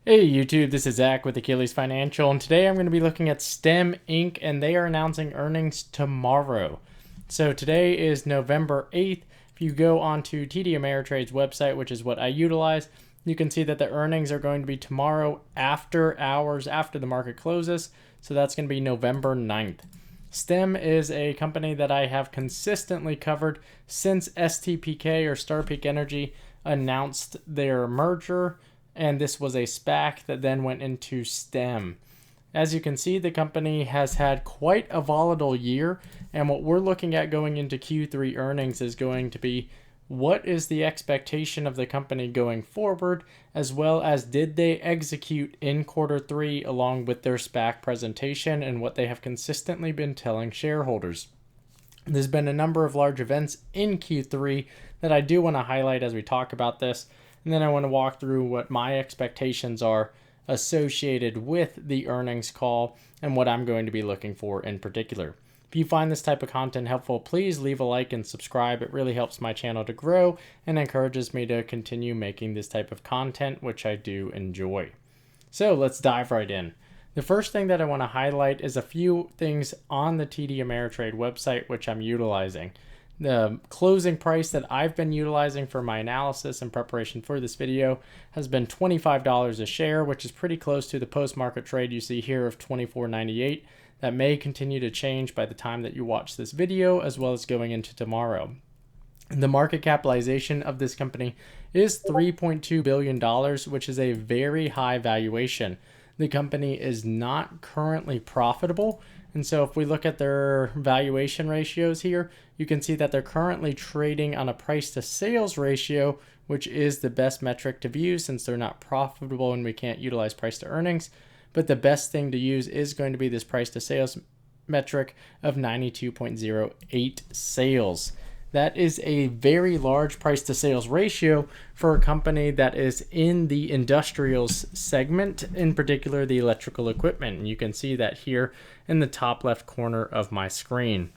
Hey YouTube, this is Zach with Achilles Financial, and today I'm going to be looking at STEM Inc. and they are announcing earnings tomorrow. So today is November 8th. If you go onto TD Ameritrade's website, which is what I utilize, you can see that the earnings are going to be tomorrow after hours, after the market closes. So that's going to be November 9th. STEM is a company that I have consistently covered since STPK or Star Peak Energy announced their merger, and this was a SPAC that then went into STEM. As you can see, the company has had quite a volatile year, and what we're looking at going into Q3 earnings is going to be what is the expectation of the company going forward, as well as did they execute in Q3 along with their SPAC presentation and what they have consistently been telling shareholders. There's been a number of large events in Q3 that I do want to highlight as we talk about this. And then I want to walk through what my expectations are associated with the earnings call and what I'm going to be looking for in particular. If you find this type of content helpful, please leave a like and subscribe. It really helps my channel to grow and encourages me to continue making this type of content, which I do enjoy. So let's dive right in. The first thing that I want to highlight is a few things on the TD Ameritrade website, which I'm utilizing. The closing price that I've been utilizing for my analysis and preparation for this video has been $25 a share, which is pretty close to the post-market trade you see here of $24.98. That may continue to change by the time that you watch this video, as well as going into tomorrow. The market capitalization of this company is $3.2 billion, which is a very high valuation. The company is not currently profitable. And so if we look at their valuation ratios here, you can see that they're currently trading on a price to sales ratio, which is the best metric to view since they're not profitable and we can't utilize price to earnings. But the best thing to use is going to be this price to sales metric of 92.08 sales. That is a very large price to sales ratio for a company that is in the industrials segment, in particular the electrical equipment. And you can see that here in the top left corner of my screen.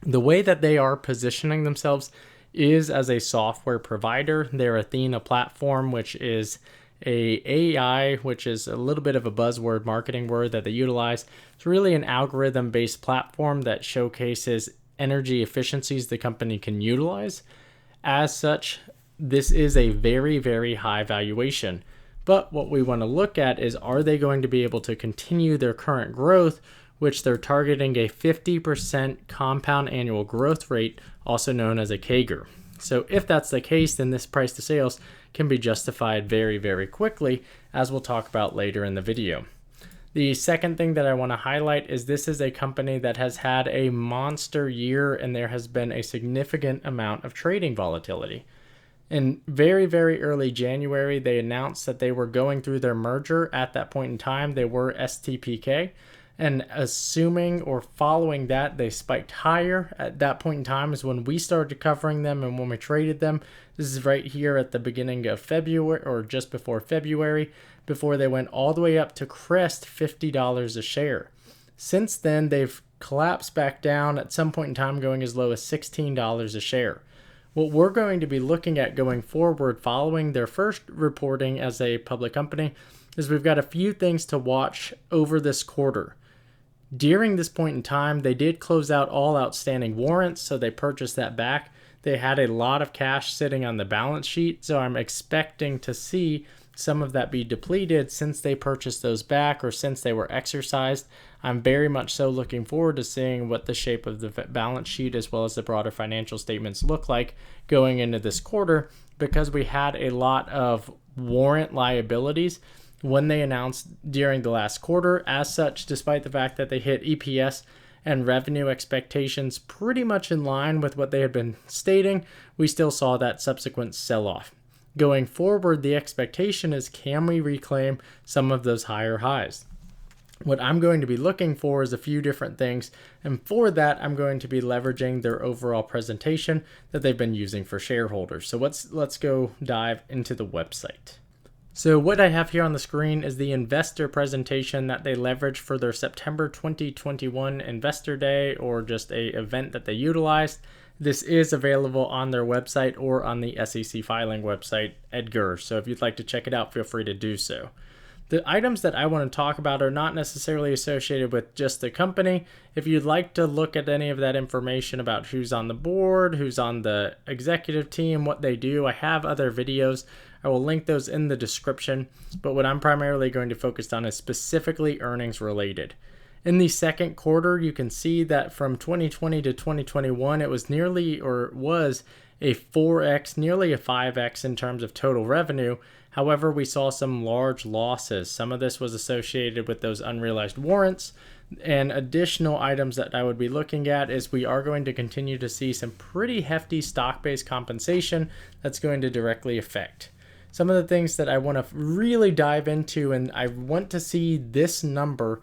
The way that they are positioning themselves is as a software provider. Their Athena platform, which is a AI, which is a little bit of a buzzword marketing word that they utilize. It's really an algorithm-based platform that showcases energy efficiencies the company can utilize. As such, this is a very, very high valuation. But what we want to look at is, are they going to be able to continue their current growth, which they're targeting a 50% compound annual growth rate, also known as a CAGR. So if that's the case, then this price to sales can be justified very, very quickly, as we'll talk about later in the video. The second thing that I want to highlight is this is a company that has had a monster year and there has been a significant amount of trading volatility. In very, very early January, they announced that they were going through their merger. At that point in time, they were STPK. And assuming or following that, they spiked higher. At that point in time is when we started covering them and when we traded them. This is right here at the beginning of February or just before February, before they went all the way up to crest $50 a share. Since then, they've collapsed back down at some point in time, going as low as $16 a share. What we're going to be looking at going forward following their first reporting as a public company is we've got a few things to watch over this quarter. During this point in time, they did close out all outstanding warrants, so they purchased that back. They had a lot of cash sitting on the balance sheet, so I'm expecting to see some of that be depleted since they purchased those back or since they were exercised. I'm very much so looking forward to seeing what the shape of the balance sheet as well as the broader financial statements look like going into this quarter, because we had a lot of warrant liabilities when they announced during the last quarter. As such, despite the fact that they hit EPS and revenue expectations pretty much in line with what they had been stating, we still saw that subsequent sell-off. Going forward, the expectation is, can we reclaim some of those higher highs? What I'm going to be looking for is a few different things, and for that, I'm going to be leveraging their overall presentation that they've been using for shareholders. So let's go dive into the website. So what I have here on the screen is the investor presentation that they leveraged for their September 2021 Investor Day, or just a event that they utilized. This is available on their website or on the SEC filing website, EDGAR. So if you'd like to check it out, feel free to do so. The items that I want to talk about are not necessarily associated with just the company. If you'd like to look at any of that information about who's on the board, who's on the executive team, what they do, I have other videos. I will link those in the description. But what I'm primarily going to focus on is specifically earnings related. In the second quarter, you can see that from 2020 to 2021, it was a 4x, nearly a 5x in terms of total revenue. However, we saw some large losses. Some of this was associated with those unrealized warrants. And additional items that I would be looking at is we are going to continue to see some pretty hefty stock-based compensation that's going to directly affect. Some of the things that I want to really dive into, and I want to see this number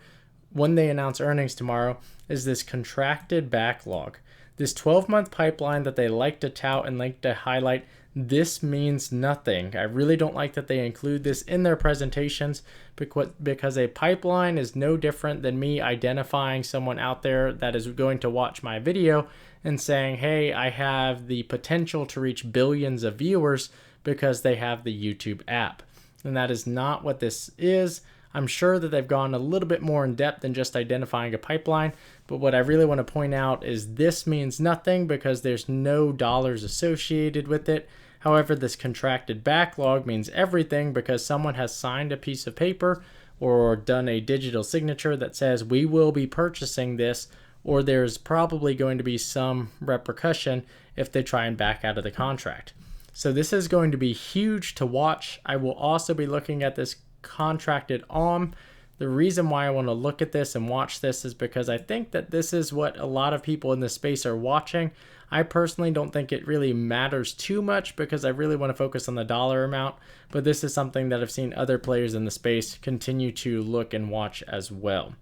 when they announce earnings tomorrow, is this contracted backlog. This 12-month pipeline that they like to tout and like to highlight, this means nothing. I really don't like that they include this in their presentations because a pipeline is no different than me identifying someone out there that is going to watch my video and saying, hey, I have the potential to reach billions of viewers because they have the YouTube app. And that is not what this is. I'm sure that they've gone a little bit more in depth than just identifying a pipeline, but what I really want to point out is this means nothing because there's no dollars associated with it. However, this contracted backlog means everything because someone has signed a piece of paper or done a digital signature that says we will be purchasing this, or there's probably going to be some repercussion if they try and back out of the contract. So this is going to be huge to watch. I will also be looking at this contracted OM. The reason why I want to look at this and watch this is because I think that this is what a lot of people in this space are watching. I personally don't think it really matters too much because I really want to focus on the dollar amount, but this is something that I've seen other players in the space continue to look and watch as well.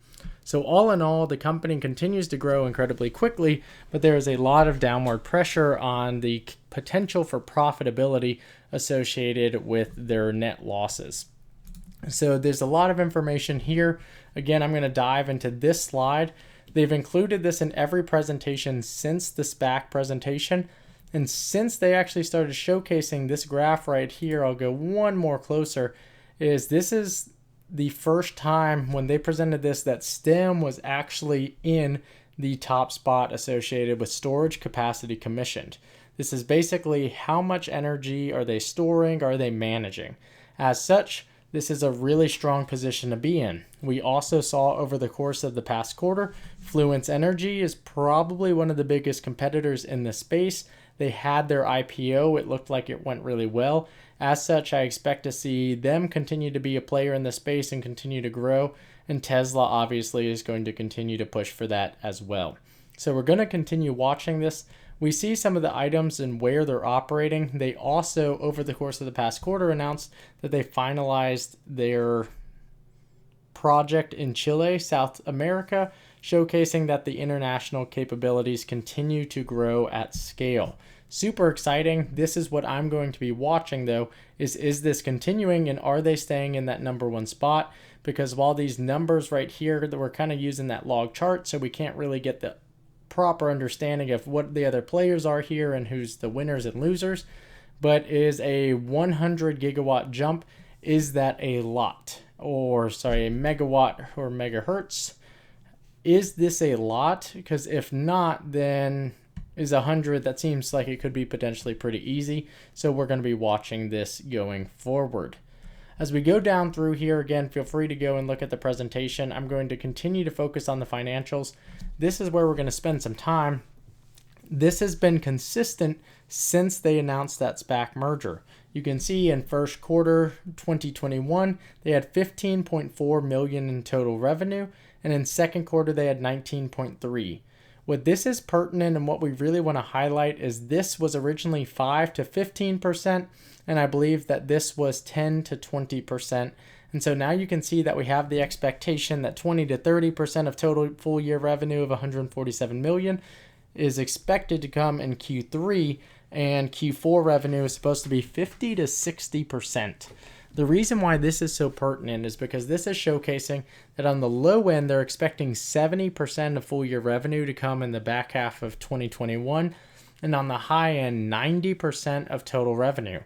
So all in all, the company continues to grow incredibly quickly, but there is a lot of downward pressure on the potential for profitability associated with their net losses. So there's a lot of information here. Again, I'm going to dive into this slide. They've included this in every presentation since the SPAC presentation. And since they actually started showcasing this graph right here, I'll go one more closer, this is the first time when they presented this that STEM was actually in the top spot associated with storage capacity commissioned. This is basically how much energy are they storing, are they managing? As such, this is a really strong position to be in. We also saw over the course of the past quarter, Fluence Energy is probably one of the biggest competitors in this space. They had their IPO. It looked like it went really well. As such, I expect to see them continue to be a player in the space and continue to grow. And Tesla obviously is going to continue to push for that as well. So we're going to continue watching this. We see some of the items and where they're operating. They also, over the course of the past quarter, announced that they finalized their project in Chile, South America, showcasing that the international capabilities continue to grow at scale. Super exciting. This is what I'm going to be watching though, is this continuing and are they staying in that number one spot? Because while these numbers right here, that we're kind of using that log chart, so we can't really get the proper understanding of what the other players are here and who's the winners and losers, but is a 100 gigawatt jump, is that a lot? Or sorry, a megawatt or megahertz? Is this a lot? Because if not, then is 100, that seems like it could be potentially pretty easy. So we're going to be watching this going forward. As we go down through here, again, feel free to go and look at the presentation. I'm going to continue to focus on the financials. This is where we're going to spend some time. This has been consistent since they announced that SPAC merger. You can see in first quarter 2021, they had 15.4 million in total revenue, and in second quarter, they had 19.3. What this is pertinent and what we really want to highlight is this was originally 5 to 15%, and I believe that this was 10 to 20%. And so now you can see that we have the expectation that 20 to 30% of total full year revenue of 147 million is expected to come in Q3, and Q4 revenue is supposed to be 50 to 60%. The reason why this is so pertinent is because this is showcasing that on the low end, they're expecting 70% of full year revenue to come in the back half of 2021, and on the high end, 90% of total revenue.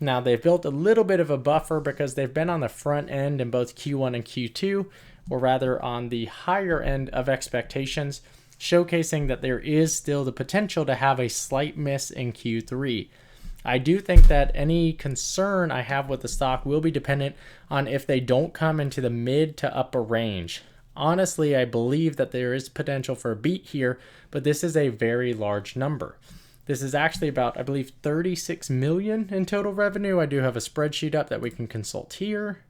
Now they've built a little bit of a buffer because they've been on the front end in both Q1 and Q2, or rather on the higher end of expectations, showcasing that there is still the potential to have a slight miss in Q3. I do think that any concern I have with the stock will be dependent on if they don't come into the mid to upper range. Honestly, I believe that there is potential for a beat here, but this is a very large number. This is actually about, I believe, 36 million in total revenue. I do have a spreadsheet up that we can consult here.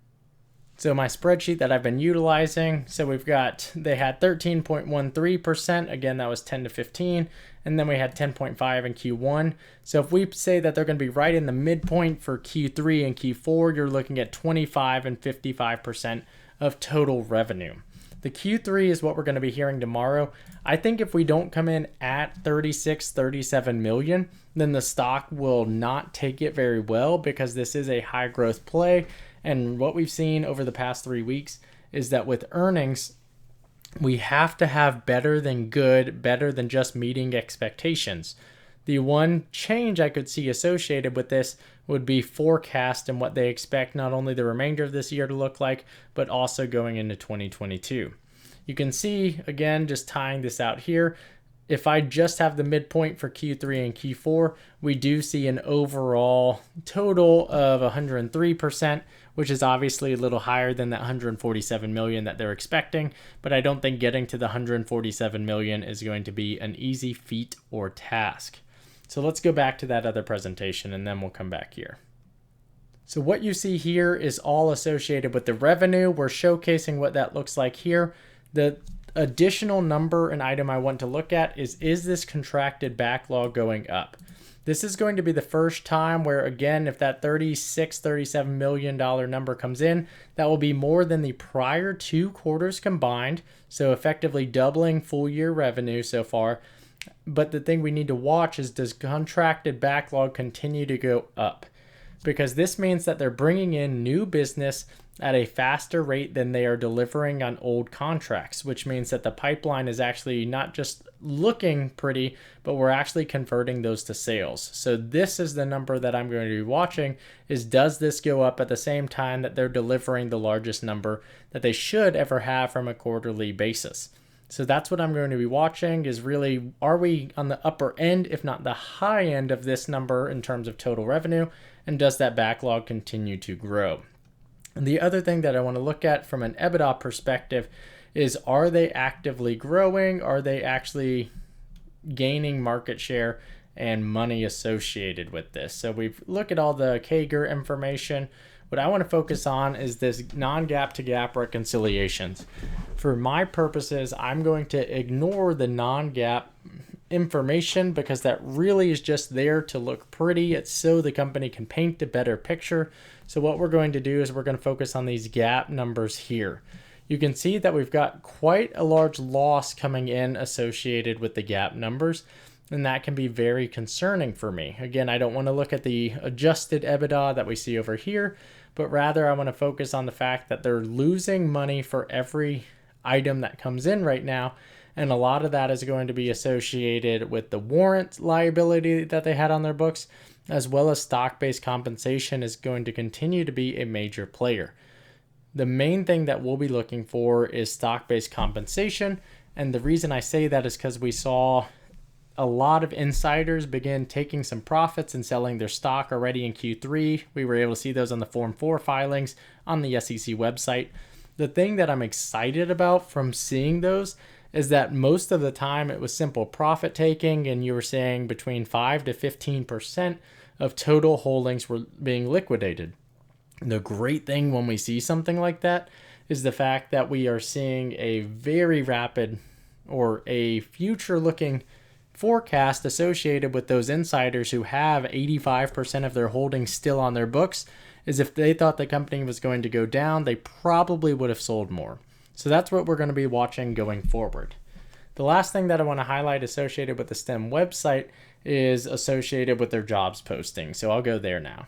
So my spreadsheet that I've been utilizing, so they had 13.13%. Again, that was 10 to 15. And then we had 10.5 in Q1. So if we say that they're going to be right in the midpoint for Q3 and Q4, you're looking at 25 and 55% of total revenue. The Q3 is what we're going to be hearing tomorrow. I think if we don't come in at 36, 37 million, then the stock will not take it very well because this is a high growth play. And what we've seen over the past 3 weeks is that with earnings, we have to have better than good, better than just meeting expectations. The one change I could see associated with this would be forecast and what they expect not only the remainder of this year to look like, but also going into 2022. You can see, again, just tying this out here, if I just have the midpoint for Q3 and Q4, we do see an overall total of 103%, which is obviously a little higher than that 147 million that they're expecting, but I don't think getting to the 147 million is going to be an easy feat or task. So let's go back to that other presentation and then we'll come back here. So what you see here is all associated with the revenue. We're showcasing what that looks like here. The additional number and item I want to look at is this contracted backlog going up? This is going to be the first time where, again, if that $37 million number comes in, that will be more than the prior 2 quarters combined. So effectively doubling full year revenue so far. But the thing we need to watch is, does contracted backlog continue to go up? Because this means that they're bringing in new business at a faster rate than they are delivering on old contracts, which means that the pipeline is actually not just looking pretty, but we're actually converting those to sales. So this is the number that I'm going to be watching, is does this go up at the same time that they're delivering the largest number that they should ever have from a quarterly basis? So that's what I'm going to be watching, is really, are we on the upper end, if not the high end of this number in terms of total revenue? And does that backlog continue to grow? And the other thing that I want to look at from an EBITDA perspective is, are they actively growing? Are they actually gaining market share and money associated with this? So we've looked at all the CAGR information. What I want to focus on is this non-GAAP to GAAP reconciliations. For my purposes, I'm going to ignore the non-GAAP information because that really is just there to look pretty. It's so the company can paint a better picture. So what we're going to do is we're going to focus on these GAAP numbers here. You can see that we've got quite a large loss coming in associated with the GAAP numbers, and that can be very concerning for me. Again, I don't want to look at the adjusted EBITDA that we see over here, but rather I want to focus on the fact that they're losing money for every item that comes in right now. And a lot of that is going to be associated with the warrant liability that they had on their books, as well as stock-based compensation is going to continue to be a major player. The main thing that we'll be looking for is stock-based compensation. And the reason I say that is because we saw a lot of insiders begin taking some profits and selling their stock already in Q3. We were able to see those on the Form 4 filings on the SEC website. The thing that I'm excited about from seeing those is that most of the time it was simple profit taking, and you were saying between 5 to 15% of total holdings were being liquidated. The great thing when we see something like that is the fact that we are seeing a very rapid or a future looking forecast associated with those insiders who have 85% of their holdings still on their books. Is if they thought the company was going to go down, they probably would have sold more. So that's what we're going to be watching going forward. The last thing that I want to highlight associated with the STEM website is associated with their jobs posting. So I'll go there now.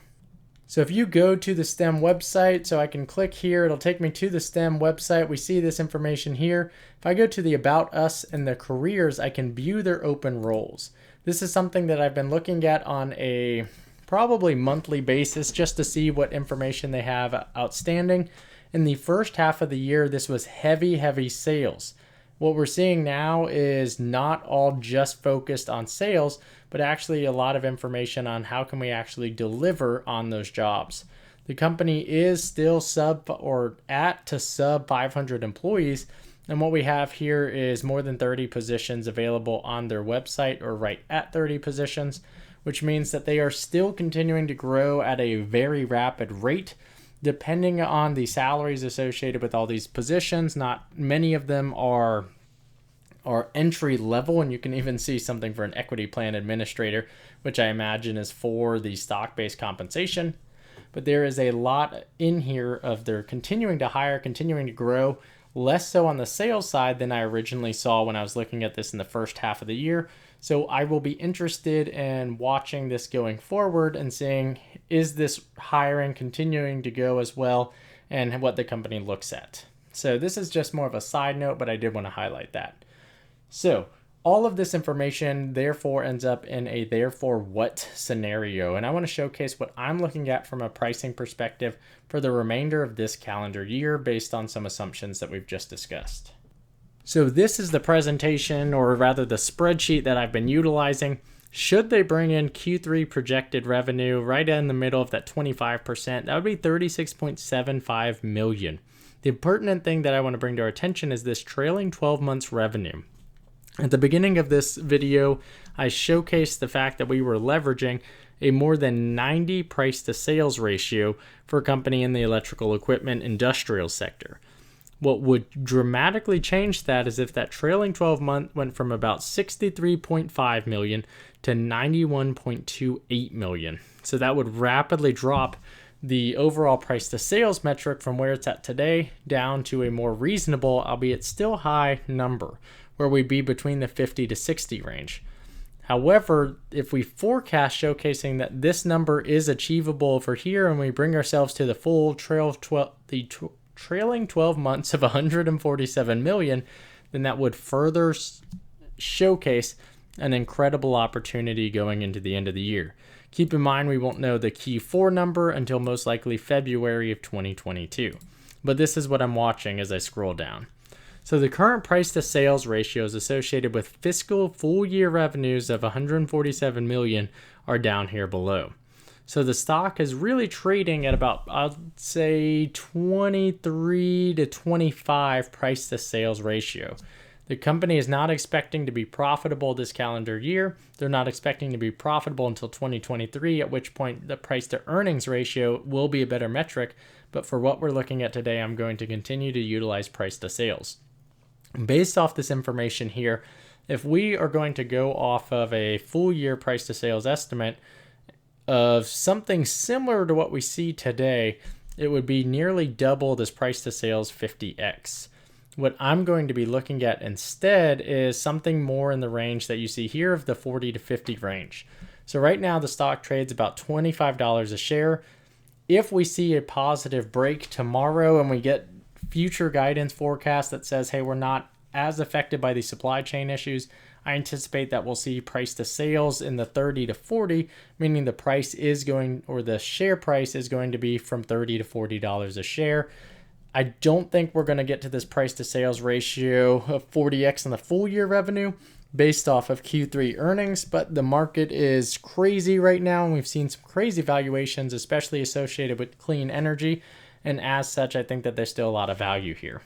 So if you go to the STEM website, so I can click here, it'll take me to the STEM website. We see this information here. If I go to the About Us and the careers, I can view their open roles. This is something that I've been looking at on a probably monthly basis just to see what information they have outstanding. In the first half of the year, this was heavy sales. What we're seeing now is not all just focused on sales, but actually a lot of information on how can we actually deliver on those jobs. The company is still sub 500 employees. And what we have here is more than 30 positions available on their website, or right at 30 positions, which means that they are still continuing to grow at a very rapid rate. Depending on the salaries associated with all these positions, not many of them are entry level, and you can even see something for an equity plan administrator, which I imagine is for the stock-based compensation. But there is a lot in here of they're continuing to hire, continuing to grow, less so on the sales side than I originally saw when I was looking at this in the first half of the year. So I will be interested in watching this going forward and seeing, is this hiring continuing to go as well, and what the company looks at. So this is just more of a side note, but I did want to highlight that. So all of this information therefore ends up in a therefore what scenario. And I want to showcase what I'm looking at from a pricing perspective for the remainder of this calendar year based on some assumptions that we've just discussed. So this is the presentation, or rather the spreadsheet that I've been utilizing. Should they bring in Q3 projected revenue right in the middle of that 25%, that would be $36.75 million. The pertinent thing that I want to bring to our attention is this trailing 12 months revenue. At the beginning of this video, I showcased the fact that we were leveraging a more than 90 price to sales ratio for a company in the electrical equipment industrial sector. What would dramatically change that is if that trailing 12 month went from about $63.5 million to $91.28 million. So that would rapidly drop the overall price to sales metric from where it's at today down to a more reasonable, albeit still high number, where we'd be between the 50 to 60 range. However, if we forecast showcasing that this number is achievable over here, and we bring ourselves to the full trailing 12 months of 147 million, then that would further showcase an incredible opportunity going into the end of the year. Keep in mind, we won't know the Q4 number until most likely February of 2022. But this is what I'm watching as I scroll down. So the current price to sales ratios associated with fiscal full year revenues of 147 million are down here below. So the stock is really trading at about, I'd say, 23 to 25 price to sales ratio. The company is not expecting to be profitable this calendar year. They're not expecting to be profitable until 2023, at which point the price to earnings ratio will be a better metric. But for what we're looking at today, I'm going to continue to utilize price to sales. Based off this information here, if we are going to go off of a full year price to sales estimate of something similar to what we see today, it would be nearly double this price to sales 50x. What I'm going to be looking at instead is something more in the range that you see here of the 40 to 50 range. So right now the stock trades about $25 a share. If we see a positive break tomorrow and we get future guidance forecast that says, hey, we're not as affected by the supply chain issues, I anticipate that we'll see price to sales in the 30 to 40, meaning the price is going, or the share price is going to be from $30 to $40 a share. I don't think we're going to get to this price to sales ratio of 40x in the full year revenue based off of Q3 earnings, but the market is crazy right now, and we've seen some crazy valuations, especially associated with clean energy. And as such, I think that there's still a lot of value here.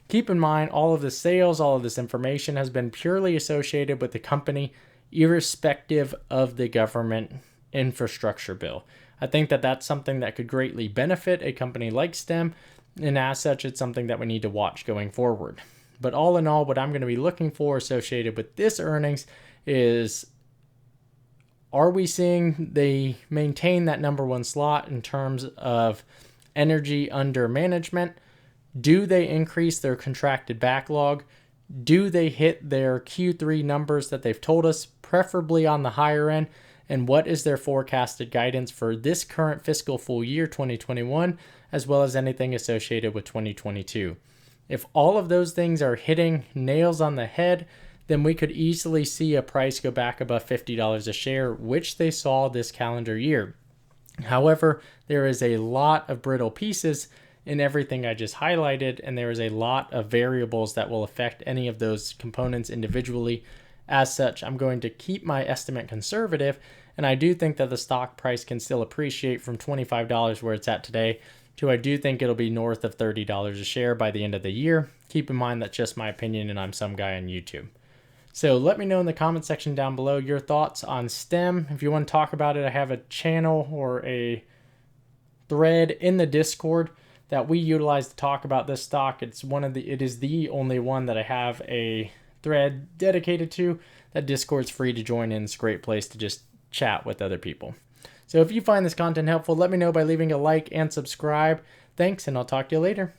Keep in mind, all of the sales, all of this information has been purely associated with the company, irrespective of the government infrastructure bill. I think that that's something that could greatly benefit a company like STEM, and as such, it's something that we need to watch going forward. But all in all, what I'm going to be looking for associated with this earnings is, are we seeing they maintain that number one slot in terms of energy under management? Do they increase their contracted backlog? Do they hit their Q3 numbers that they've told us, preferably on the higher end? And what is their forecasted guidance for this current fiscal full year 2021, as well as anything associated with 2022? If all of those things are hitting nails on the head, then we could easily see a price go back above $50 a share, which they saw this calendar year. However, there is a lot of brittle pieces in everything I just highlighted, and there is a lot of variables that will affect any of those components individually. As such, I'm going to keep my estimate conservative, and I do think that the stock price can still appreciate from $25 where it's at today to I do think it'll be north of $30 a share by the end of the year. Keep in mind that's just my opinion and I'm some guy on YouTube. So let me know in the comment section down below your thoughts on STEM. If you want to talk about it, I have a channel or a thread in the Discord that we utilize to talk about this stock. It is the only one that I have a thread dedicated to. That Discord's free to join in. It's a great place to just chat with other people. So if you find this content helpful, let me know by leaving a like and subscribe. Thanks, and I'll talk to you later.